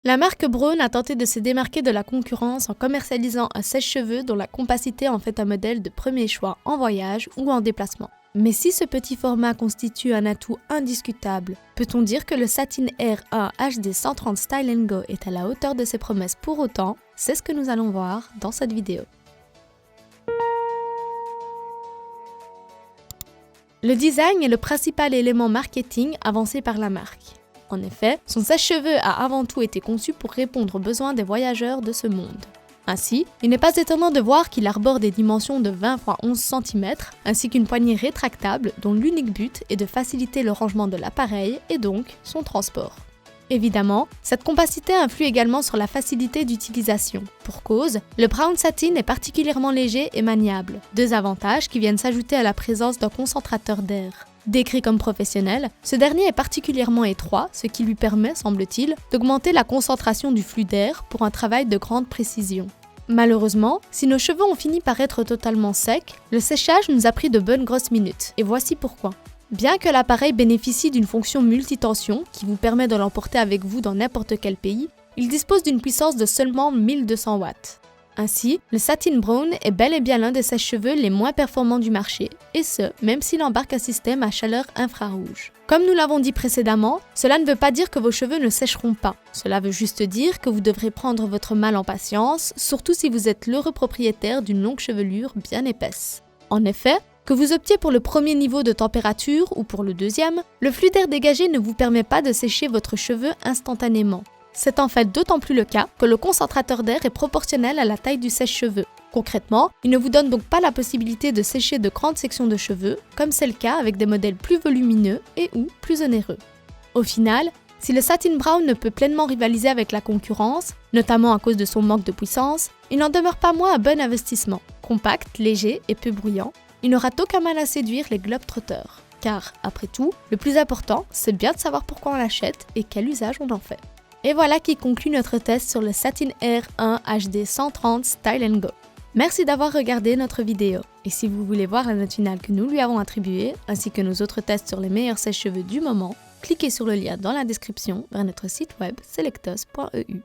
La marque Braun a tenté de se démarquer de la concurrence en commercialisant un sèche-cheveux dont la compacité en fait un modèle de premier choix en voyage ou en déplacement. Mais si ce petit format constitue un atout indiscutable, peut-on dire que le Satin Air 1 HD 130 Style & Go est à la hauteur de ses promesses pour autant? C'est ce que nous allons voir dans cette vidéo. Le design est le principal élément marketing avancé par la marque. En effet, son sèche-cheveux a avant tout été conçu pour répondre aux besoins des voyageurs de ce monde. Ainsi, il n'est pas étonnant de voir qu'il arbore des dimensions de 20 x 11 cm, ainsi qu'une poignée rétractable dont l'unique but est de faciliter le rangement de l'appareil et donc son transport. Évidemment, cette compacité influe également sur la facilité d'utilisation. Pour cause, le Brown Satin est particulièrement léger et maniable, deux avantages qui viennent s'ajouter à la présence d'un concentrateur d'air. Décrit comme professionnel, ce dernier est particulièrement étroit, ce qui lui permet, semble-t-il, d'augmenter la concentration du flux d'air pour un travail de grande précision. Malheureusement, si nos cheveux ont fini par être totalement secs, le séchage nous a pris de bonnes grosses minutes, et voici pourquoi. Bien que l'appareil bénéficie d'une fonction multitension qui vous permet de l'emporter avec vous dans n'importe quel pays, il dispose d'une puissance de seulement 1200 watts. Ainsi, le Satin Braun est bel et bien l'un des sèche-cheveux les moins performants du marché, et ce, même s'il embarque un système à chaleur infrarouge. Comme nous l'avons dit précédemment, cela ne veut pas dire que vos cheveux ne sécheront pas. Cela veut juste dire que vous devrez prendre votre mal en patience, surtout si vous êtes l'heureux propriétaire d'une longue chevelure bien épaisse. En effet, que vous optiez pour le premier niveau de température ou pour le deuxième, le flux d'air dégagé ne vous permet pas de sécher votre cheveu instantanément. C'est en fait d'autant plus le cas que le concentrateur d'air est proportionnel à la taille du sèche-cheveux. Concrètement, il ne vous donne donc pas la possibilité de sécher de grandes sections de cheveux, comme c'est le cas avec des modèles plus volumineux et ou plus onéreux. Au final, si le Satin Braun ne peut pleinement rivaliser avec la concurrence, notamment à cause de son manque de puissance, il n'en demeure pas moins un bon investissement. Compact, léger et peu bruyant, il n'aura aucun mal à séduire les globetrotters. Car, après tout, le plus important, c'est bien de savoir pourquoi on l'achète et quel usage on en fait. Et voilà qui conclut notre test sur le Satin Air 1 HD 130 Style & Go. Merci d'avoir regardé notre vidéo. Et si vous voulez voir la note finale que nous lui avons attribuée, ainsi que nos autres tests sur les meilleurs sèche-cheveux du moment, cliquez sur le lien dans la description vers notre site web selectos.eu.